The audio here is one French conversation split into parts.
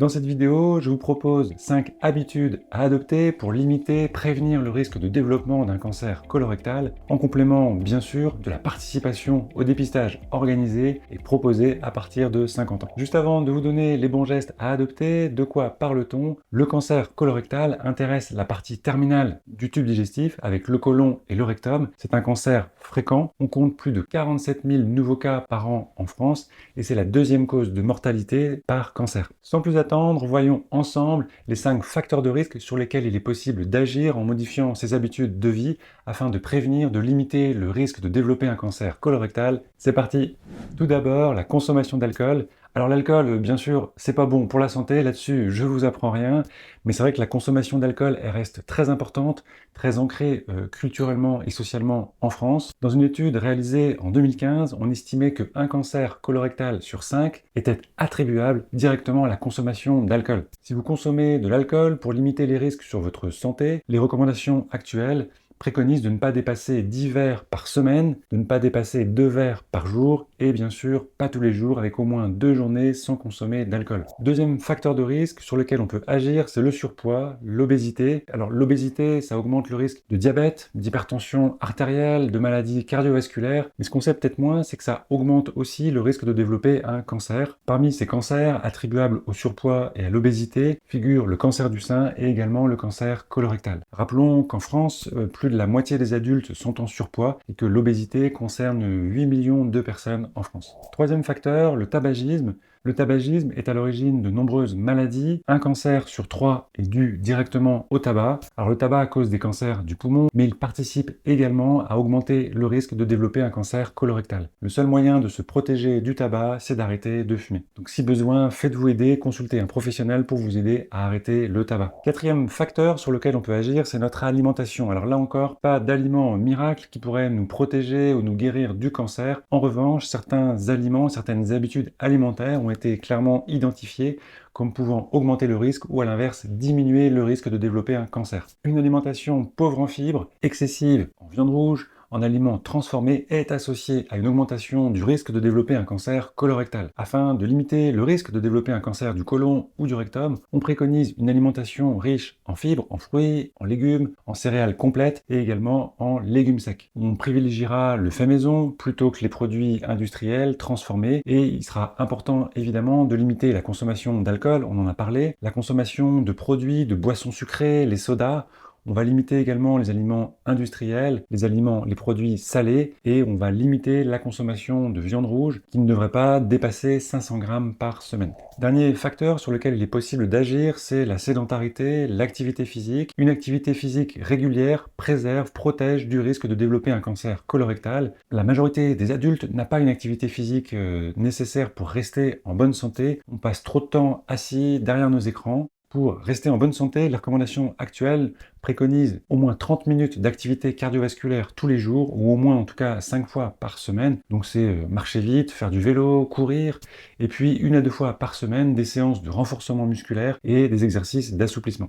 Dans cette vidéo, je vous propose 5 habitudes à adopter pour limiter, prévenir le risque de développement d'un cancer colorectal, en complément bien sûr de la participation au dépistage organisé et proposé à partir de 50 ans. Juste avant de vous donner les bons gestes à adopter, de quoi parle-t-on? Le cancer colorectal intéresse la partie terminale du tube digestif avec le côlon et le rectum. C'est un cancer fréquent, on compte plus de 47 000 nouveaux cas par an en France et c'est la deuxième cause de mortalité par cancer. Sans plus attendre, voyons ensemble les 5 facteurs de risque sur lesquels il est possible d'agir en modifiant ses habitudes de vie afin de prévenir, de limiter le risque de développer un cancer colorectal. C'est parti! Tout d'abord, la consommation d'alcool. Alors l'alcool, bien sûr, c'est pas bon pour la santé, là-dessus je vous apprends rien, mais c'est vrai que la consommation d'alcool, elle reste très importante, très ancrée culturellement et socialement en France. Dans une étude réalisée en 2015, on estimait qu'un cancer colorectal sur 5 était attribuable directement à la consommation d'alcool. Si vous consommez de l'alcool pour limiter les risques sur votre santé, les recommandations actuelles préconise de ne pas dépasser 10 verres par semaine, de ne pas dépasser 2 verres par jour et bien sûr pas tous les jours avec au moins 2 journées sans consommer d'alcool. Deuxième facteur de risque sur lequel on peut agir, c'est le surpoids, l'obésité. Alors l'obésité, ça augmente le risque de diabète, d'hypertension artérielle, de maladies cardiovasculaires, mais ce qu'on sait peut-être moins, c'est que ça augmente aussi le risque de développer un cancer. Parmi ces cancers attribuables au surpoids et à l'obésité figurent le cancer du sein et également le cancer colorectal. Rappelons qu'en France, plus de la moitié des adultes sont en surpoids et que l'obésité concerne 8 millions de personnes en France. Troisième facteur, le tabagisme. Le tabagisme est à l'origine de nombreuses maladies. Un cancer sur 3 est dû directement au tabac. Alors le tabac cause des cancers du poumon, mais il participe également à augmenter le risque de développer un cancer colorectal. Le seul moyen de se protéger du tabac, c'est d'arrêter de fumer. Donc si besoin, faites-vous aider, consultez un professionnel pour vous aider à arrêter le tabac. Quatrième facteur sur lequel on peut agir, c'est notre alimentation. Alors là encore, pas d'aliments miracles qui pourraient nous protéger ou nous guérir du cancer. En revanche, certains aliments, certaines habitudes alimentaires ont été clairement identifiés comme pouvant augmenter le risque ou à l'inverse diminuer le risque de développer un cancer. Une alimentation pauvre en fibres, excessive en viande rouge, en aliments transformés est associée à une augmentation du risque de développer un cancer colorectal. Afin de limiter le risque de développer un cancer du côlon ou du rectum, on préconise une alimentation riche en fibres, en fruits, en légumes, en céréales complètes et également en légumes secs. On privilégiera le fait maison plutôt que les produits industriels transformés et il sera important évidemment de limiter la consommation d'alcool, on en a parlé, la consommation de produits, de boissons sucrées, les sodas. On va limiter également les aliments industriels, les produits salés et on va limiter la consommation de viande rouge qui ne devrait pas dépasser 500 grammes par semaine. Dernier facteur sur lequel il est possible d'agir, c'est la sédentarité, l'activité physique. Une activité physique régulière préserve, protège du risque de développer un cancer colorectal. La majorité des adultes n'a pas une activité physique nécessaire pour rester en bonne santé. On passe trop de temps assis derrière nos écrans. Pour rester en bonne santé, les recommandations actuelles préconisent au moins 30 minutes d'activité cardiovasculaire tous les jours, ou au moins en tout cas 5 fois par semaine. Donc c'est marcher vite, faire du vélo, courir, et puis 1 à 2 fois par semaine des séances de renforcement musculaire et des exercices d'assouplissement.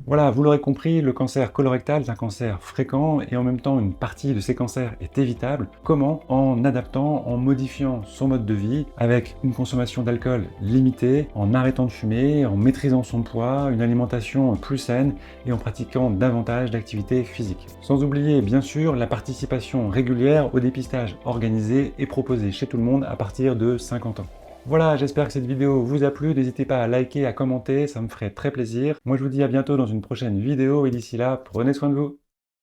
Voilà, vous l'aurez compris, le cancer colorectal est un cancer fréquent et en même temps une partie de ces cancers est évitable. Comment? En adaptant, en modifiant son mode de vie avec une consommation d'alcool limitée, en arrêtant de fumer, en maîtrisant son poids, une alimentation plus saine et en pratiquant davantage d'activités physiques. Sans oublier bien sûr la participation régulière au dépistage organisé et proposé chez tout le monde à partir de 50 ans. Voilà, j'espère que cette vidéo vous a plu, n'hésitez pas à liker, à commenter, ça me ferait très plaisir. Moi je vous dis à bientôt dans une prochaine vidéo et d'ici là, prenez soin de vous.